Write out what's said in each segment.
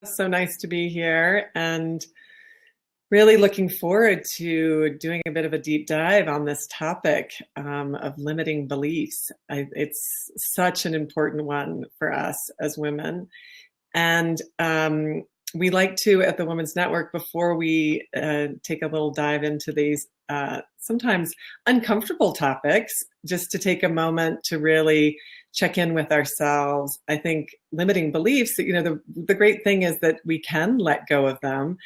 So nice to be here and really looking forward to doing a bit of a deep dive on this topic of limiting beliefs. It's such an important one for us as women. And we like to, at the Women's Network, before we take a little dive into these sometimes uncomfortable topics, just to take a moment to really check in with ourselves. I think limiting beliefs, the great thing is that we can let go of them.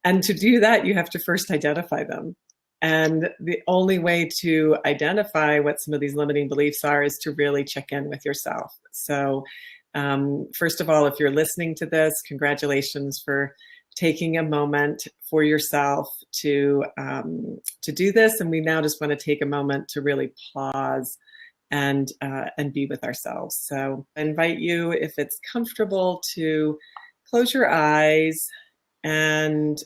And to do that, you have to first identify them. And the only way to identify what some of these limiting beliefs are is to really check in with yourself. So first of all, if you're listening to this, congratulations for taking a moment for yourself to do this. And we now just want to take a moment to really pause and be with ourselves. So I invite you, if it's comfortable, to close your eyes and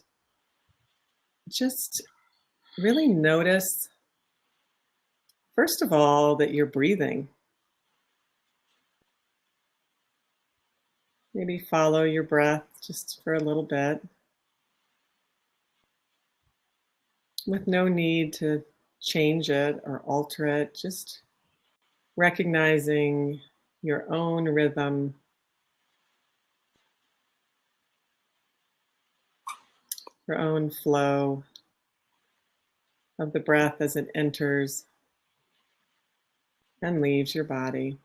just really notice, first of all, that you're breathing. Maybe follow your breath just for a little bit, with no need to change it or alter it, just recognizing your own rhythm, your own flow of the breath as it enters and leaves your body.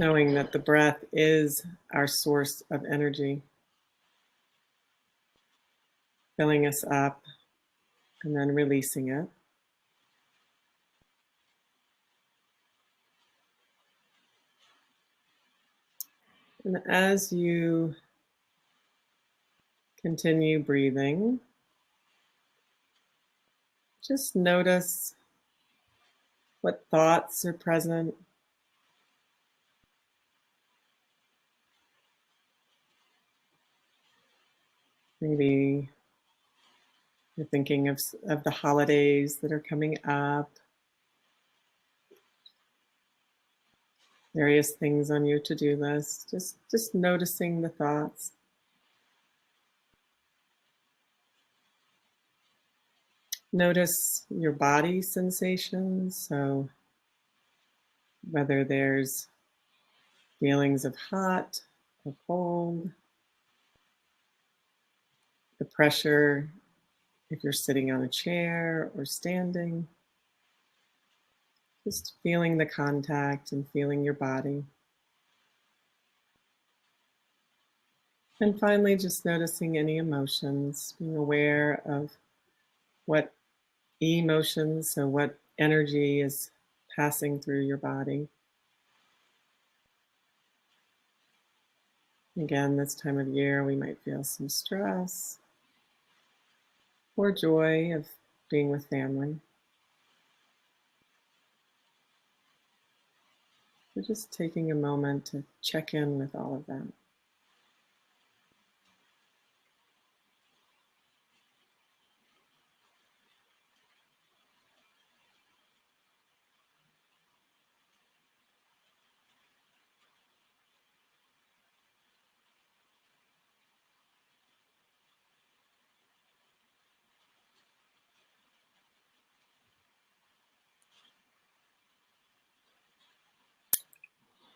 Knowing that the breath is our source of energy, filling us up and then releasing it. And as you continue breathing, just notice what thoughts are present. Maybe you're thinking of the holidays that are coming up, various things on your to-do list, just noticing the thoughts. Notice your body sensations, so whether there's feelings of hot or cold, the pressure if you're sitting on a chair or standing, just feeling the contact and feeling your body. And finally, just noticing any emotions, being aware of what emotions, so what energy is passing through your body. Again, this time of year, we might feel some stress or joy of being with family. We're just taking a moment to check in with all of that.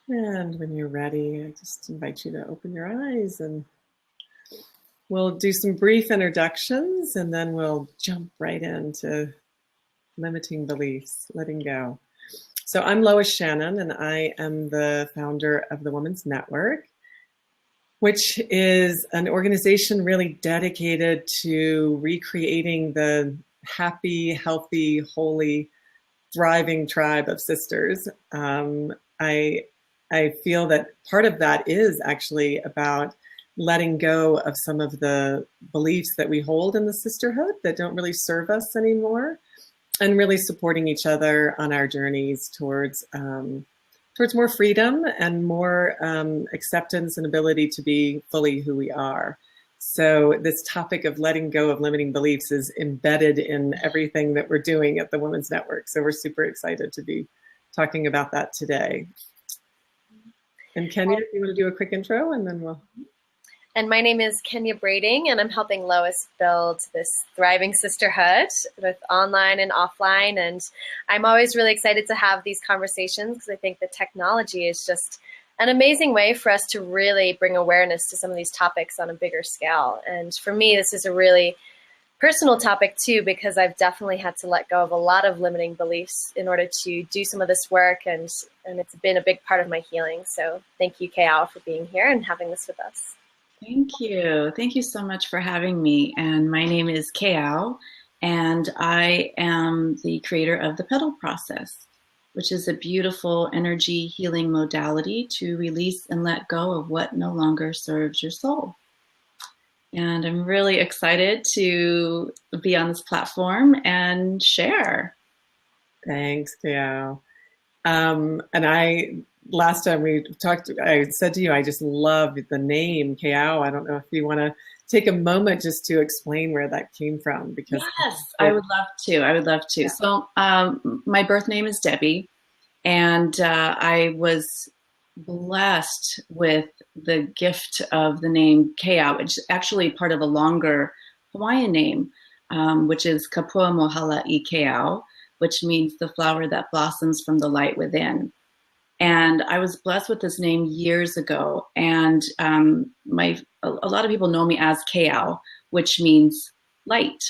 And when you're ready, I just invite you to open your eyes and we'll do some brief introductions and then we'll jump right into limiting beliefs, letting go. So I'm Lois Shannon and I am the founder of the Women's Network, which is an organization really dedicated to recreating the happy, healthy, holy, thriving tribe of sisters. I feel that part of that is actually about letting go of some of the beliefs that we hold in the sisterhood that don't really serve us anymore, and really supporting each other on our journeys towards more freedom and more acceptance and ability to be fully who we are. So this topic of letting go of limiting beliefs is embedded in everything that we're doing at the Women's Network. So we're super excited to be talking about that today. And Kenya, if you want to do a quick intro, and then we'll... And my name is Kenya Brading, and I'm helping Lois build this thriving sisterhood with online and offline. And I'm always really excited to have these conversations because I think the technology is just an amazing way for us to really bring awareness to some of these topics on a bigger scale. And for me, this is a really personal topic too, because I've definitely had to let go of a lot of limiting beliefs in order to do some of this work, and it's been a big part of my healing. So thank you, Kayao, for being here and having this with us. Thank you. Thank you so much for having me. And my name is Kayao, and I am the creator of the Petal Process, which is a beautiful energy healing modality to release and let go of what no longer serves your soul. And I'm really excited to be on this platform and share. Thanks, Kayao. Last time we talked, I said to you, I just love the name Kayao. I don't know if you want to take a moment just to explain where that came from. Because yes, I would love to. I would love to. Yeah. So my birth name is Debbie, and I was blessed with the gift of the name Kayao, which is actually part of a longer Hawaiian name, which is Kapua Mohala'i Kayao, which means the flower that blossoms from the light within. And I was blessed with this name years ago, and a lot of people know me as Kayao, which means light.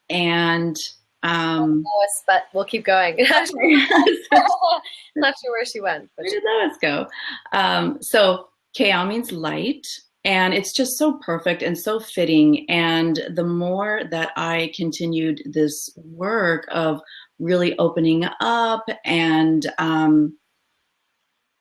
And Lois, but we'll keep going. Not sure where she went. Where did Lois go? So Kayao means light, and it's just so perfect and so fitting. And the more that I continued this work of really opening up and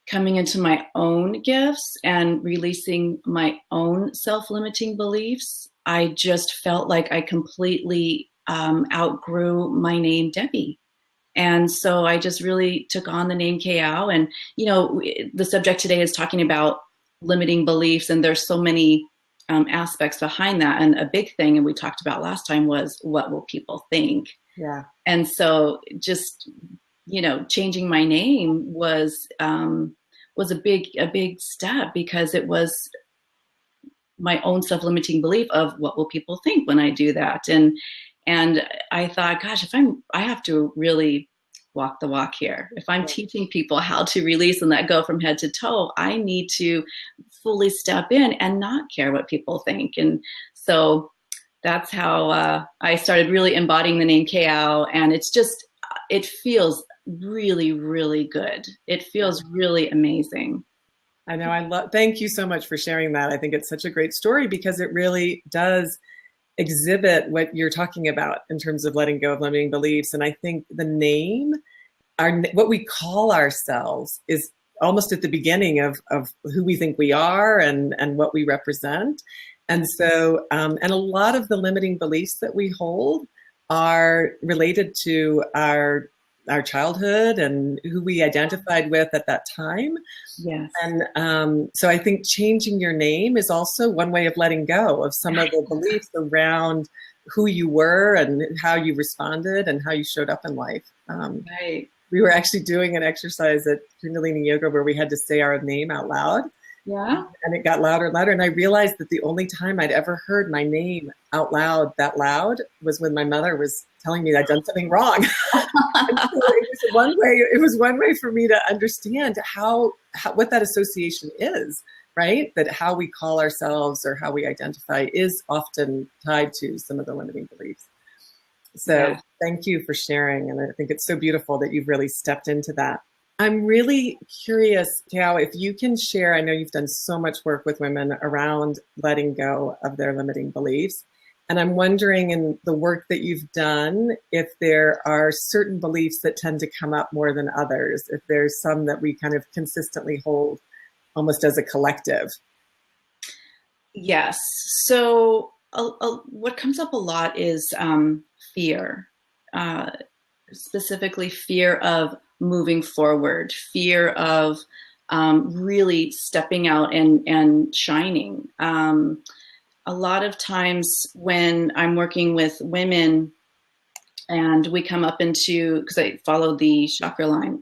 coming into my own gifts and releasing my own self-limiting beliefs, I just felt like I completely outgrew my name Debbie. And so I just really took on the name Kayao. And, you know, the subject today is talking about limiting beliefs, and there's so many aspects behind that. And a big thing, and we talked about last time, was what will people think? Yeah. And so just, you know, changing my name was a big step, because it was my own self-limiting belief of what will people think when I do that. And I thought, gosh, I have to really walk the walk here. If I'm teaching people how to release and let go from head to toe, I need to fully step in and not care what people think. And so that's how I started really embodying the name Kayao. And it feels really, really good. It feels really amazing. I know. Thank you so much for sharing that. I think it's such a great story, because it really does exhibit what you're talking about in terms of letting go of limiting beliefs. And I think the name, what we call ourselves, is almost at the beginning of who we think we are and what we represent. And so, and a lot of the limiting beliefs that we hold are related to our childhood and who we identified with at that time. Yes. And so I think changing your name is also one way of letting go of some of the beliefs around who you were and how you responded and how you showed up in life. Right. We were actually doing an exercise at Kundalini Yoga where we had to say our name out loud. Yeah. And it got louder and louder. And I realized that the only time I'd ever heard my name out loud, that loud, was when my mother was telling me I'd done something wrong. So it was one way for me to understand how what that association is, right? That how we call ourselves or how we identify is often tied to some of the limiting beliefs. So Thank you for sharing. And I think it's so beautiful that you've really stepped into that. I'm really curious, Kayao, if you can share, I know you've done so much work with women around letting go of their limiting beliefs. And I'm wondering, in the work that you've done, if there are certain beliefs that tend to come up more than others, if there's some that we kind of consistently hold almost as a collective. Yes. So what comes up a lot is fear, specifically fear of moving forward, fear of really stepping out and shining. A lot of times when I'm working with women and we come up into, because I follow the chakra line,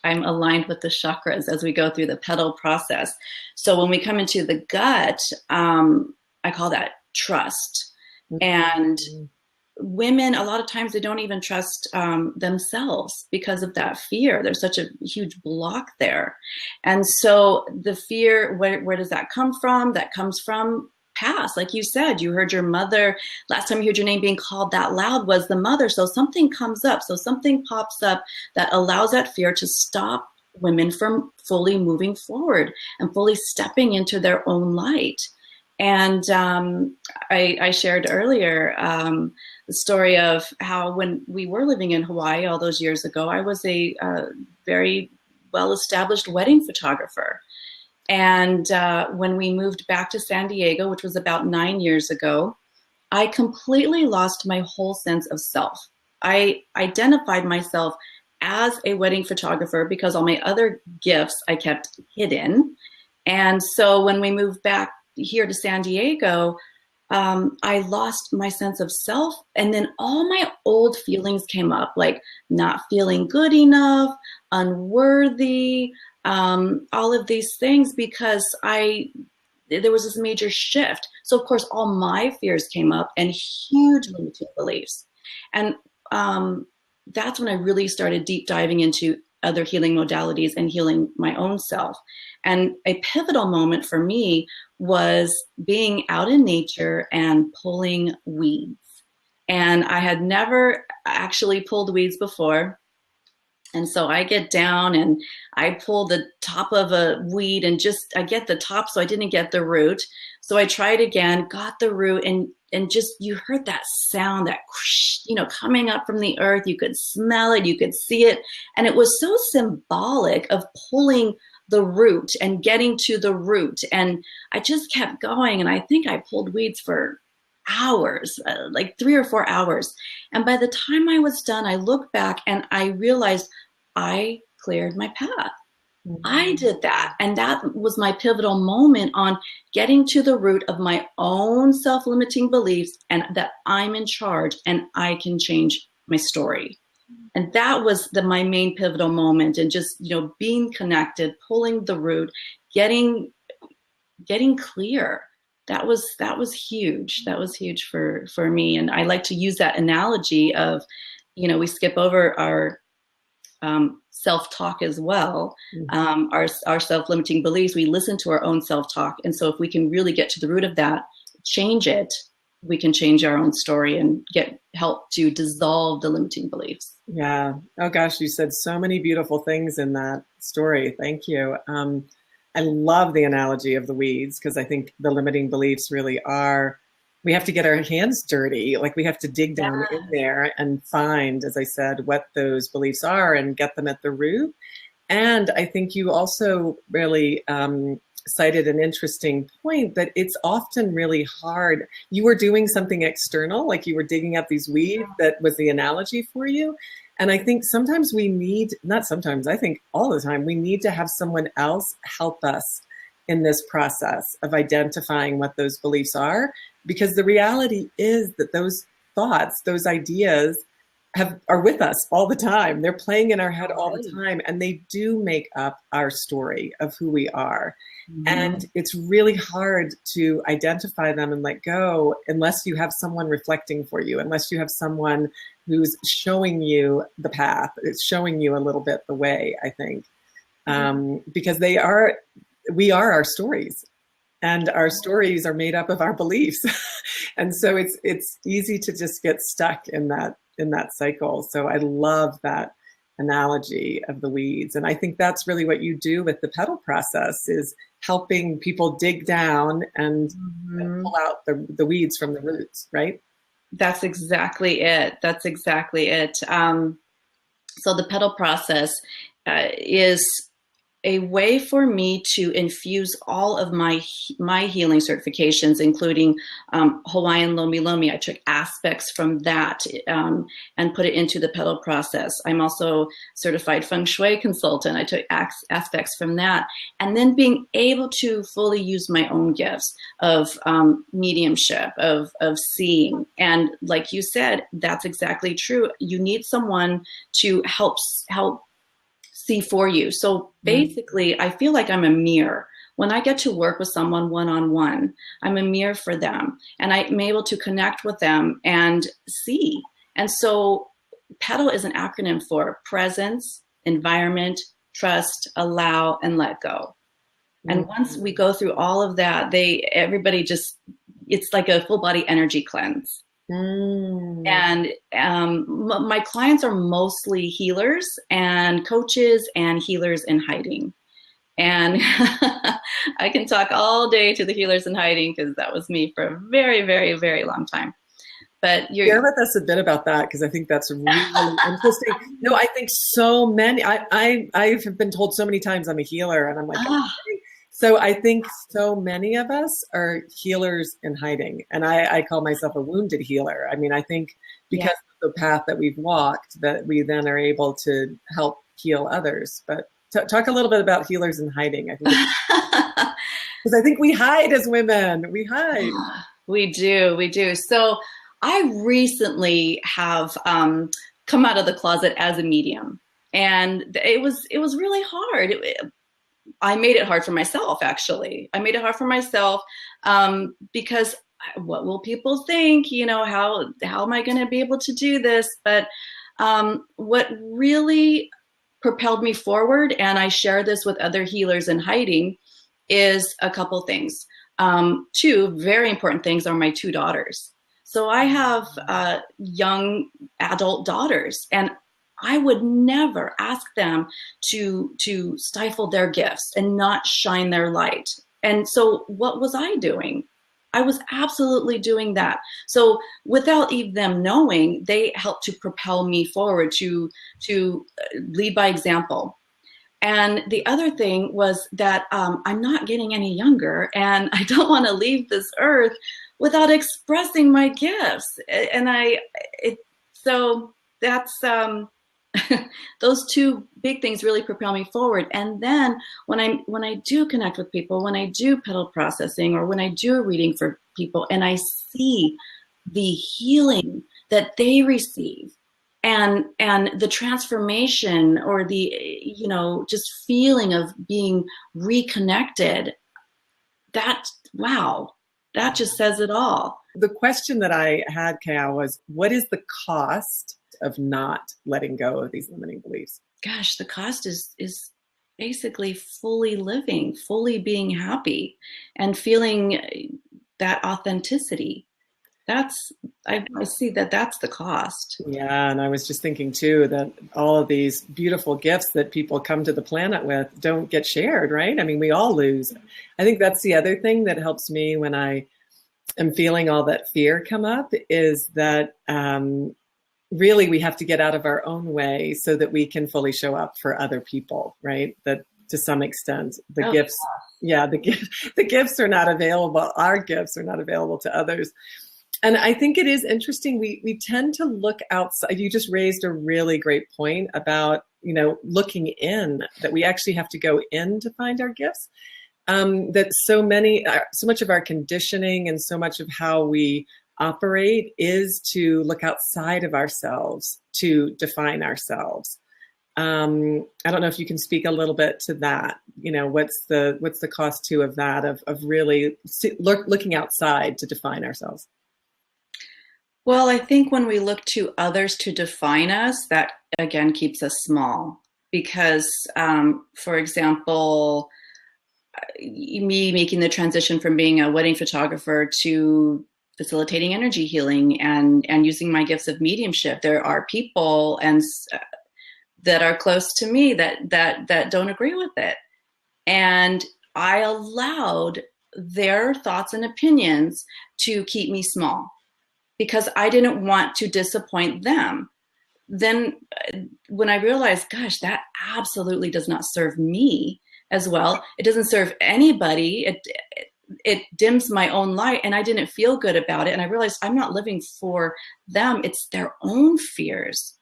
I'm aligned with the chakras as we go through the petal process. So when we come into the gut, I call that trust. And women, a lot of times they don't even trust themselves because of that fear. There's such a huge block there. And so the fear, where does that come from? That comes from past. Like you said, you heard your mother, last time you heard your name being called that loud was the mother. So something comes up. So something pops up that allows that fear to stop women from fully moving forward and fully stepping into their own light. And I shared earlier the story of how when we were living in Hawaii all those years ago, I was a very well-established wedding photographer. And when we moved back to San Diego, which was about 9 years ago, I completely lost my whole sense of self. I identified myself as a wedding photographer because all my other gifts I kept hidden. And so when we moved back here to San Diego, I lost my sense of self. And then all my old feelings came up, like not feeling good enough, unworthy, all of these things, because there was this major shift. So of course, all my fears came up and huge limiting beliefs. And that's when I really started deep diving into other healing modalities and healing my own self. And a pivotal moment for me was being out in nature and pulling weeds. And I had never actually pulled weeds before. And so I get down and I pull the top of a weed and I get the top, so I didn't get the root. So I tried again, got the root, and just, you heard that sound, that, coming up from the earth. You could smell it, you could see it. And it was so symbolic of pulling the root and getting to the root. And I just kept going. And I think I pulled weeds for hours, like 3 or 4 hours. And by the time I was done, I looked back and I realized I cleared my path. Mm-hmm. I did that. And that was my pivotal moment on getting to the root of my own self-limiting beliefs, and that I'm in charge and I can change my story. And that was my main pivotal moment. And just, being connected, pulling the root, getting clear. That was huge. That was huge for me. And I like to use that analogy of, we skip over our self-talk as well, our self-limiting beliefs. We listen to our own self-talk. And so if we can really get to the root of that, change it, we can change our own story and get help to dissolve the limiting beliefs. Yeah. Oh gosh, you said so many beautiful things in that story. Thank you. I love the analogy of the weeds, because I think the limiting beliefs really are, we have to get our hands dirty. Like we have to dig down in there and find, as I said, what those beliefs are and get them at the root. And I think you also really cited an interesting point that it's often really hard. You were doing something external, like you were digging up these weeds, that was the analogy for you. And I think sometimes we need, not sometimes, I think all the time, we need to have someone else help us in this process of identifying what those beliefs are, because the reality is that those thoughts, those ideas are with us all the time. They're playing in our head all the time, and they do make up our story of who we are. Mm-hmm. And it's really hard to identify them and let go unless you have someone reflecting for you, unless you have someone who's showing you the path. It's showing you a little bit the way, I think, because we are our stories, and our stories are made up of our beliefs. And so it's easy to just get stuck in that cycle. So I love that analogy of the weeds. And I think that's really what you do with the petal process, is helping people dig down and pull out the weeds from the roots, right? That's exactly it. That's exactly it. So the petal process is a way for me to infuse all of my healing certifications, including Hawaiian Lomi Lomi. I took aspects from that and put it into the petal process. I'm also certified feng shui consultant. I took aspects from that, and then being able to fully use my own gifts of mediumship, of seeing. And like you said, that's exactly true. You need someone to help see for you. So basically, I feel like I'm a mirror. When I get to work with someone one-on-one, I'm a mirror for them, and I'm able to connect with them and see. And so PETAL is an acronym for presence, environment, trust, allow, and let go. And once we go through all of that, everybody just, it's like a full body energy cleanse. And my clients are mostly healers and coaches and healers in hiding. And I can talk all day to the healers in hiding, because that was me for a very, very, very long time. But share with us a bit about that, because I think that's really interesting. No, I think so many, I have been told so many times I'm a healer, and I'm like, so I think so many of us are healers in hiding, and I call myself a wounded healer. I mean, I think because of the path that we've walked, that we then are able to help heal others. But talk a little bit about healers in hiding. I think because I think we hide as women. We hide. We do. So I recently have come out of the closet as a medium, and it was really hard. I made it hard for myself, actually. I made it hard for myself because what will people think? You know, how am I going to be able to do this? But what really propelled me forward, and I share this with other healers in hiding, is a couple things. Two very important things are my two daughters. So I have young adult daughters, and I would never ask them to stifle their gifts and not shine their light. And so what was I doing? I was absolutely doing that. So without even them knowing, they helped to propel me forward, to lead by example. And the other thing was that I'm not getting any younger, and I don't want to leave this earth without expressing my gifts. And so that's those two big things really propel me forward. And then when I do connect with people, when I do petal processing, or when I do a reading for people, and I see the healing that they receive, and the transformation, or the, you know, just feeling of being reconnected, that just says it all. The question that I had, Kayal, was, what is the cost of not letting go of these limiting beliefs? Gosh, the cost is basically fully living, fully being happy, and feeling that authenticity. I see that's the cost. Yeah, and I was just thinking too that all of these beautiful gifts that people come to the planet with don't get shared, right? I mean, we all lose. I think that's the other thing that helps me when I am feeling all that fear come up, is that really we have to get out of our own way so that we can fully show up for other people, right? That to some extent, the gifts are not available. Our gifts are not available to others. And I think it is interesting. We tend to look outside. You just raised a really great point about, you know, looking in, that we actually have to go in to find our gifts. That so much of our conditioning and so much of how we operate is to look outside of ourselves to define ourselves. I don't know if you can speak a little bit to that. You know, what's the cost too of that, of really looking outside to define ourselves? Well, I think when we look to others to define us, that again keeps us small. Because, for example, me making the transition from being a wedding photographer to facilitating energy healing and using my gifts of mediumship, there are people that are close to me that don't agree with it. And I allowed their thoughts and opinions to keep me small, because I didn't want to disappoint them. Then when I realized, gosh, that absolutely does not serve me, as well. It doesn't serve anybody. It dims my own light, and I didn't feel good about it. And I realized I'm not living for them. It's their own fears.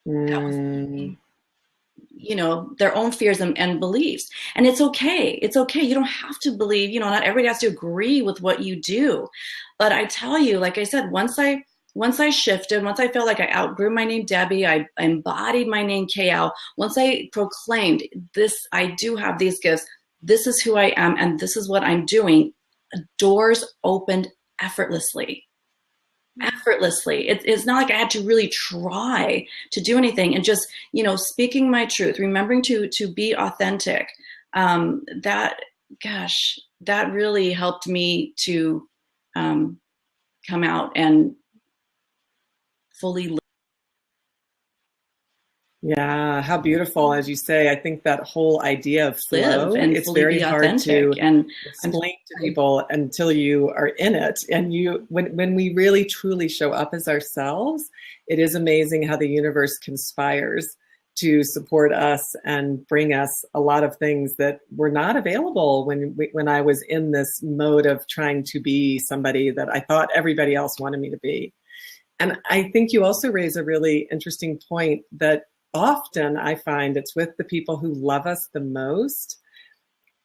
That was, their own fears and beliefs. And it's okay. It's okay. You don't have to believe, not everybody has to agree with what you do. But I tell you, like I said, once I shifted, once I felt like I outgrew my name, Debbie, I embodied my name, Kayal. Once I proclaimed this, I do have these gifts. This is who I am, and this is what I'm doing. Doors opened effortlessly. Effortlessly. It's not like I had to really try to do anything, and just, speaking my truth, remembering to be authentic. That really helped me to come out and fully live. Yeah, how beautiful. As you say, I think that whole idea of flow, it's very hard to explain to people until you are in it. And when we really truly show up as ourselves, it is amazing how the universe conspires to support us and bring us a lot of things that were not available when I was in this mode of trying to be somebody that I thought everybody else wanted me to be. And I think you also raise a really interesting point that often I find it's with the people who love us the most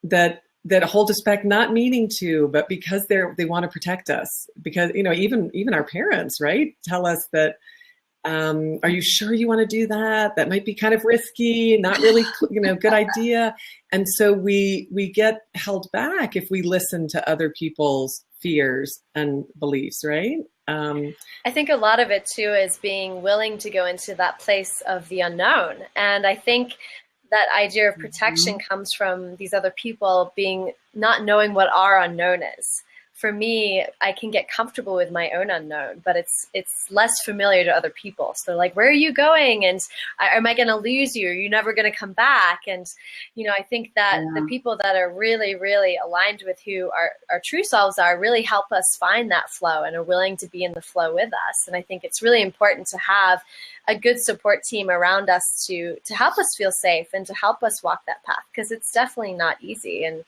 that hold us back, not meaning to, but because they want to protect us. Because, even our parents, right, tell us that, are you sure you want to do that? That might be kind of risky, not really, good idea. And so we get held back if we listen to other people's fears and beliefs, right? I think a lot of it too is being willing to go into that place of the unknown. And I think that idea of protection comes from these other people not knowing what our unknown is. For me, I can get comfortable with my own unknown, but it's less familiar to other people. So they're like, where are you going? And am I going to lose you? Are you never going to come back? And, I think that the people that are really, really aligned with who our true selves are really help us find that flow and are willing to be in the flow with us. And I think it's really important to have a good support team around us to help us feel safe and to help us walk that path, because it's definitely not easy. And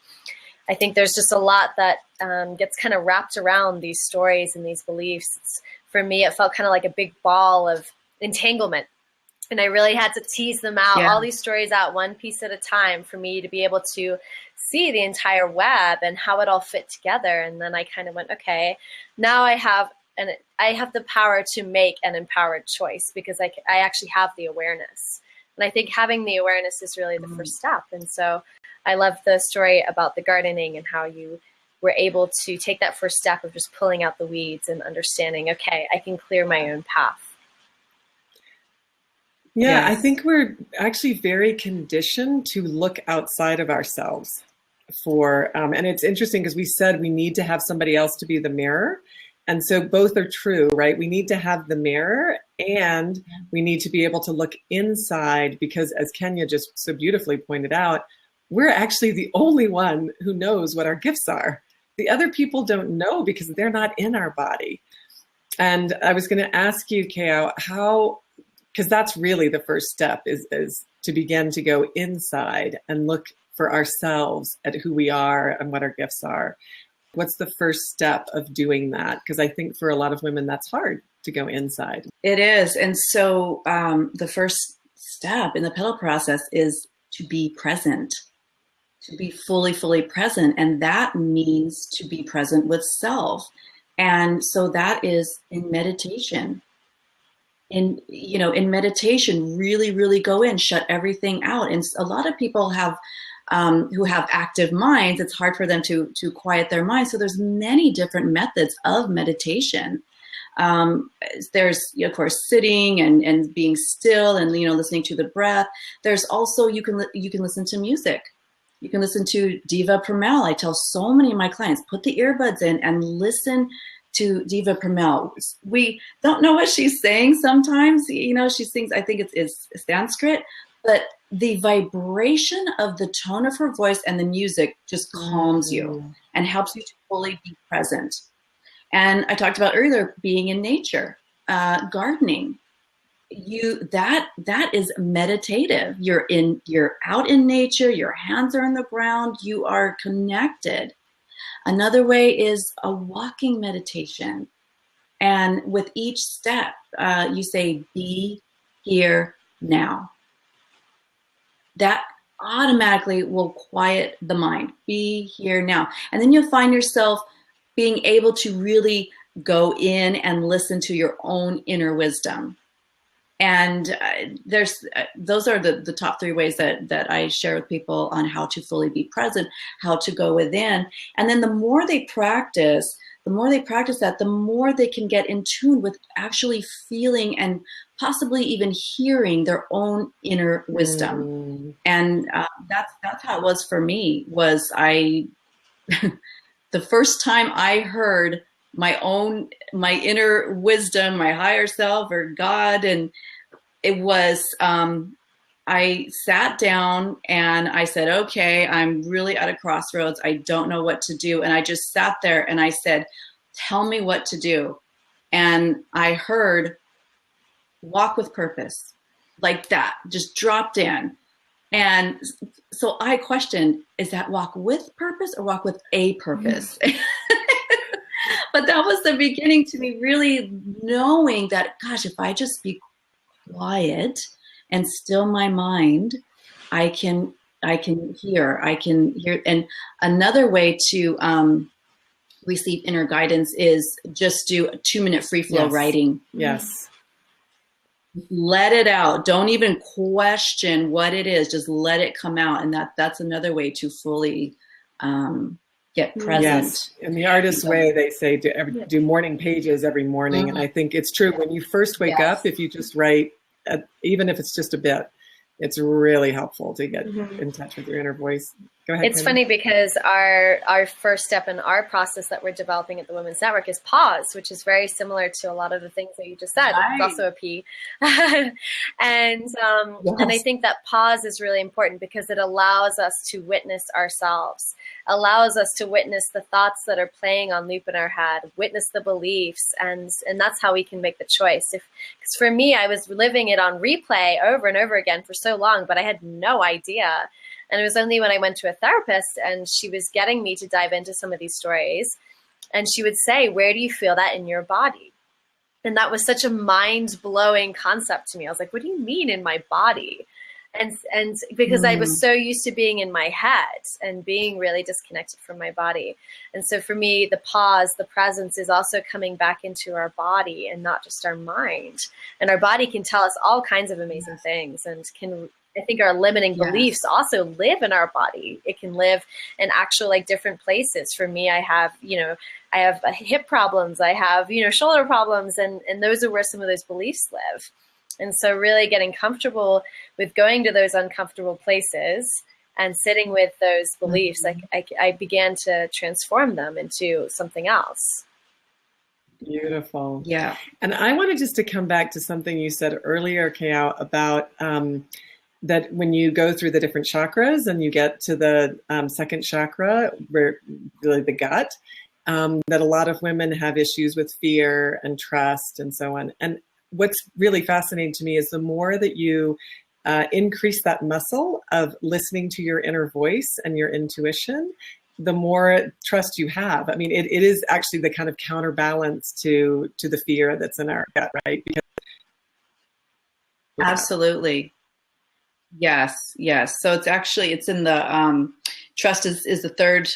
I think there's just a lot that gets kind of wrapped around these stories and these beliefs. For me, it felt kind of like a big ball of entanglement. And I really had to tease them out, all these stories out one piece at a time for me to be able to see the entire web and how it all fit together. And then I kind of went, okay, now I have the power to make an empowered choice, because I actually have the awareness. And I think having the awareness is really the first step. And so I love the story about the gardening and how you were able to take that first step of just pulling out the weeds and understanding, okay, I can clear my own path. Yeah, yes. I think we're actually very conditioned to look outside of ourselves and it's interesting because we said we need to have somebody else to be the mirror. And so both are true, right? We need to have the mirror and we need to be able to look inside, because as Kenya just so beautifully pointed out, we're actually the only one who knows what our gifts are. The other people don't know because they're not in our body. And I was going to ask you, Kayal, because that's really the first step is to begin to go inside and look for ourselves at who we are and what our gifts are. What's the first step of doing that? Because I think for a lot of women, that's hard to go inside. It is. And so the first step in the petal process is to be present, to be fully, fully present. And that means to be present with self. And so that is in meditation. In meditation, really, really go in, shut everything out. And a lot of people who have active minds, it's hard for them to quiet their minds. So there's many different methods of meditation. There's, of course, sitting and being still and, listening to the breath. There's also, you can listen to music. You can listen to Diva Premal. I tell so many of my clients, put the earbuds in and listen to Diva Premal. We don't know what she's saying sometimes. She sings, I think it's Sanskrit, but the vibration of the tone of her voice and the music just calms you and helps you to fully be present. And I talked about earlier being in nature, gardening. that is meditative. You're out in nature, your hands are on the ground, you are connected. Another way is a walking meditation. And with each step, you say, be here now. That automatically will quiet the mind. Be here now. And then you'll find yourself being able to really go in and listen to your own inner wisdom. And those are the top 3 ways that I share with people on how to fully be present, how to go within. And then the more they practice that, the more they can get in tune with actually feeling and possibly even hearing their own inner wisdom. And that's how it was for me. Was the first time I heard my inner wisdom, my higher self or God, and it was I sat down and I said, okay, I'm really at a crossroads. I don't know what to do. And I just sat there and I said, tell me what to do. And I heard, walk with purpose, like that, just dropped in. And so I questioned, is that walk with purpose or walk with a purpose? But that was the beginning to me really knowing that, gosh, if I just be quiet and still my mind, I can hear. And another way to receive inner guidance is just do a 2-minute free flow writing. Yes. Let it out. Don't even question what it is. Just let it come out. And that's another way to fully get present. Yes. In the artist's way, they say do morning pages every morning. And I think it's true. When you first wake up, if you just write, even if it's just a bit, it's really helpful to get in touch with your inner voice. Go ahead. It's funny because our first step in our process that we're developing at the Women's Network is pause, which is very similar to a lot of the things that you just said. Right. It's also a P. And I think that pause is really important because it allows us to witness ourselves, allows us to witness the thoughts that are playing on loop in our head, witness the beliefs, and that's how we can make the choice. Because for me, I was living it on replay over and over again for so long, but I had no idea. And it was only when I went to a therapist and she was getting me to dive into some of these stories, and she would say, where do you feel that in your body? And that was such a mind-blowing concept to me. I was like, what do you mean in my body? And because I was so used to being in my head and being really disconnected from my body. And so for me, the pause, the presence is also coming back into our body and not just our mind. And our body can tell us all kinds of amazing things, and I think our limiting beliefs also live in our body. It can live in actual different places. For me, I have hip problems. I have, shoulder problems. And those are where some of those beliefs live. And so really getting comfortable with going to those uncomfortable places and sitting with those beliefs, I began to transform them into something else. Beautiful. Yeah. And I wanted just to come back to something you said earlier, Kayao, about that when you go through the different chakras and you get to the second chakra, where really the gut, that a lot of women have issues with fear and trust and so on. And what's really fascinating to me is the more that you increase that muscle of listening to your inner voice and your intuition, the more trust you have. I mean, it is actually the kind of counterbalance to the fear that's in our gut, right? Because absolutely. Yes. So it's in the trust is the third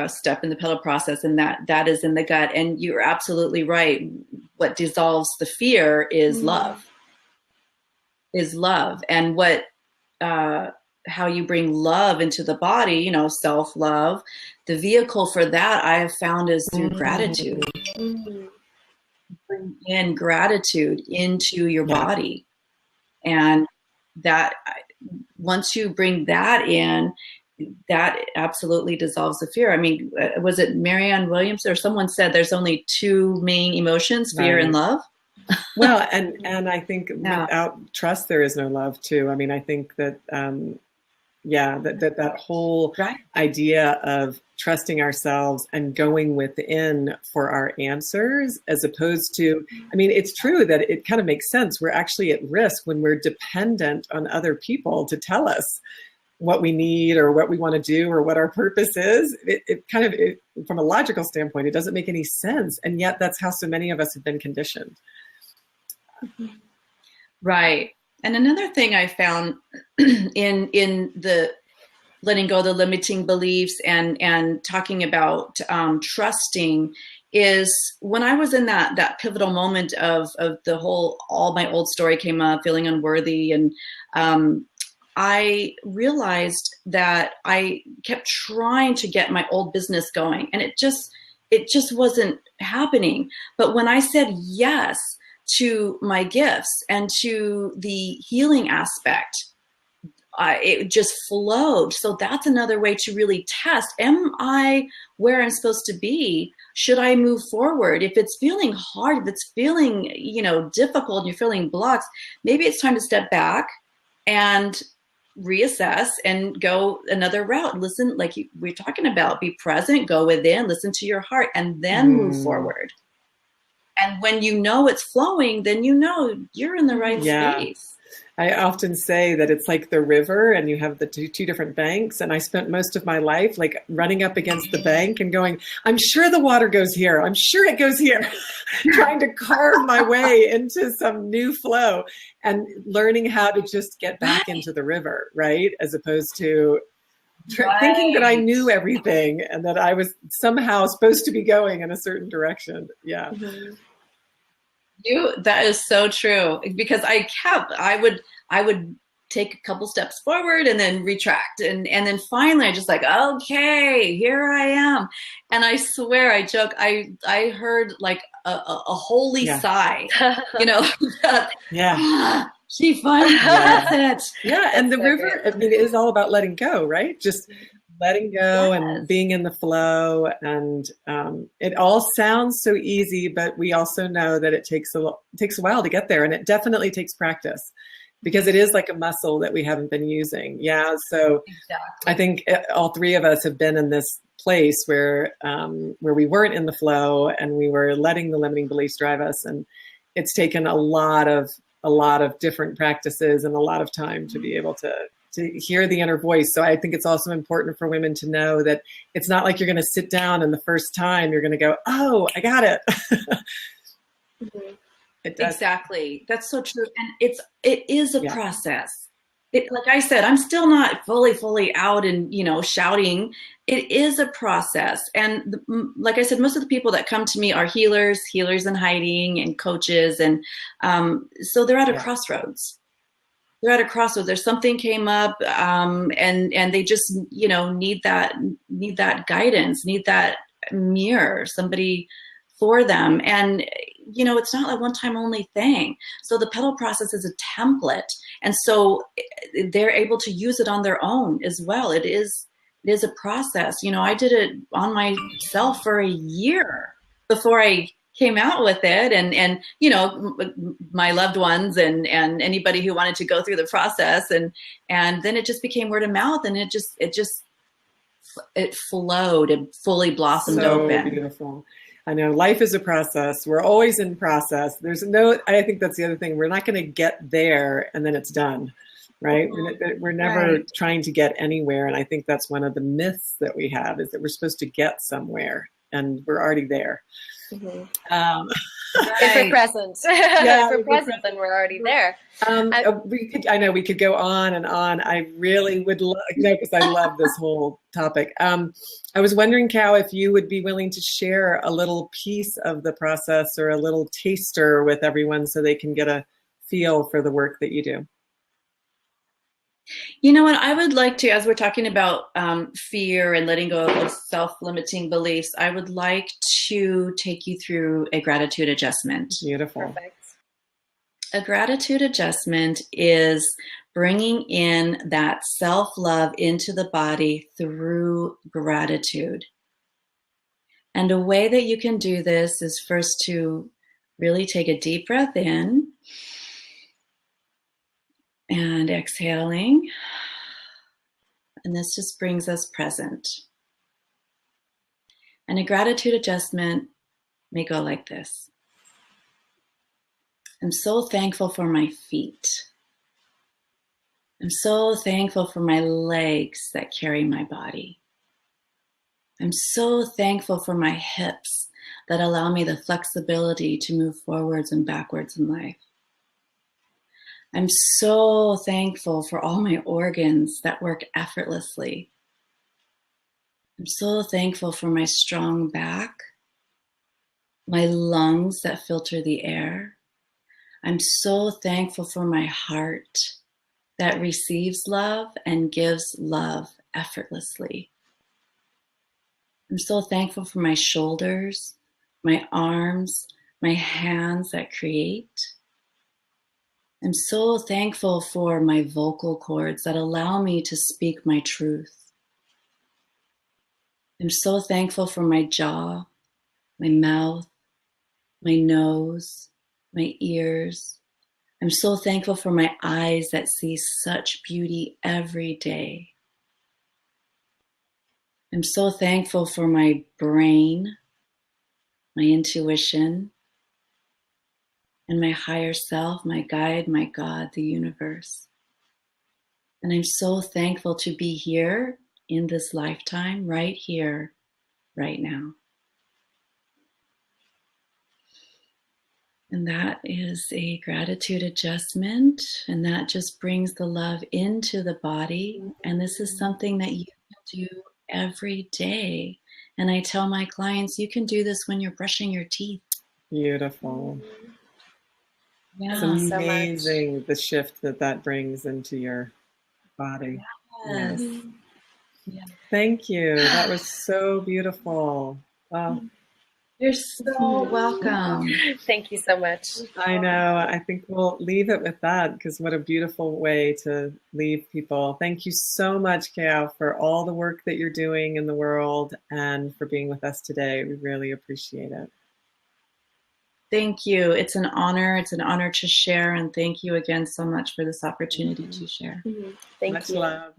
step in the pillow process, and that is in the gut. And you're absolutely right. What dissolves the fear is love. And what how you bring love into the body, self-love. The vehicle for that I have found is through gratitude. Bring in gratitude into your body, and that once you bring that in, that absolutely dissolves the fear. I mean, was it Marianne Williams or someone said there's only 2 main emotions, fear and love? Well, and I think without trust, there is no love too. I mean, I think that, Yeah, that whole Right. idea of trusting ourselves and going within for our answers, as opposed to, I mean, it's true that it kind of makes sense. We're actually at risk when we're dependent on other people to tell us what we need or what we want to do or what our purpose is. From a logical standpoint, it doesn't make any sense. And yet that's how so many of us have been conditioned. Right. And another thing I found in the letting go of the limiting beliefs and talking about trusting is when I was in that pivotal moment of the whole, all my old story came up, feeling unworthy. And I realized that I kept trying to get my old business going, and it just wasn't happening. But when I said yes to my gifts and to the healing aspect, it just flowed. So that's another way to really test. Am I where I'm supposed to be? Should I move forward? If it's feeling hard, if it's feeling, difficult, and you're feeling blocks, maybe it's time to step back and reassess and go another route. Listen, like we're talking about, be present, go within, listen to your heart, and then move forward. And when you know it's flowing, then you're in the right space. I often say that it's like the river and you have the two different banks. And I spent most of my life like running up against the bank and going, I'm sure the water goes here. I'm sure it goes here. Trying to carve my way into some new flow and learning how to just get back into the river, right? As opposed to thinking that I knew everything and that I was somehow supposed to be going in a certain direction. Yeah. Mm-hmm. That is so true, because I would take a couple steps forward and then retract. And then finally I just like, okay, here I am. And I swear, I joke, I heard like a holy sigh, Yeah. She finally does it. Yeah. And the river, I mean, it is all about letting go, right? Just letting go and being in the flow. And it all sounds so easy, but we also know that it takes a while to get there. And it definitely takes practice, because it is like a muscle that we haven't been using. Yeah. So I think all three of us have been in this place where we weren't in the flow and we were letting the limiting beliefs drive us. And it's taken a lot of different practices and a lot of time to be able to hear the inner voice. So I think it's also important for women to know that it's not like you're going to sit down and the first time you're going to go, oh, I got it. It does. Exactly. That's so true. And it is a process. Like I said, I'm still not fully out and, shouting. It is a process. And like I said, most of the people that come to me are healers in hiding, and coaches. And so they're at a crossroads. They're at a crossroads. There's something came up, and they just, need that guidance, need that mirror, somebody for them. And, it's not a one-time only thing. So the petal process is a template. And so they're able to use it on their own as well. It is a process. I did it on myself for a year before I came out with it, and my loved ones and anybody who wanted to go through the process, and then it just became word of mouth, and it flowed and fully blossomed open. Beautiful. I know life is a process. We're always in process. I think that's the other thing. We're not going to get there and then it's done, right? We're never trying to get anywhere. And I think that's one of the myths that we have, is that we're supposed to get somewhere and we're already there. Mm-hmm. If we're present, if we're present, then we're already there. We could go on and on. I really would love, because I love this whole topic. I was wondering, Cal, if you would be willing to share a little piece of the process or a little taster with everyone so they can get a feel for the work that you do. You know what, I would like to, as we're talking about fear and letting go of self-limiting beliefs, I would like to take you through a gratitude adjustment. Beautiful. Perfect. A gratitude adjustment is bringing in that self-love into the body through gratitude. And a way that you can do this is first to really take a deep breath in and exhaling. And this just brings us present. And a gratitude adjustment may go like this. I'm so thankful for my feet. I'm so thankful for my legs that carry my body. I'm so thankful for my hips that allow me the flexibility to move forwards and backwards in life. I'm so thankful for all my organs that work effortlessly. I'm so thankful for my strong back, my lungs that filter the air. I'm so thankful for my heart that receives love and gives love effortlessly. I'm so thankful for my shoulders, my arms, my hands that create. I'm so thankful for my vocal cords that allow me to speak my truth. I'm so thankful for my jaw, my mouth, my nose, my ears. I'm so thankful for my eyes that see such beauty every day. I'm so thankful for my brain, my intuition, and my higher self, my guide, my God, the universe. And I'm so thankful to be here in this lifetime, right here, right now. And that is a gratitude adjustment, and that just brings the love into the body. And this is something that you can do every day. And I tell my clients, you can do this when you're brushing your teeth. Beautiful. Yeah. It's amazing the shift that brings into your body. Yes. Yeah. Thank you. That was so beautiful. Wow. You're so welcome. Thank you so much. I know. I think we'll leave it with that, because what a beautiful way to leave people. Thank you so much, Kayal, for all the work that you're doing in the world and for being with us today. We really appreciate it. Thank you. It's an honor. It's an honor to share. And thank you again so much for this opportunity to share. Thank Much you. love.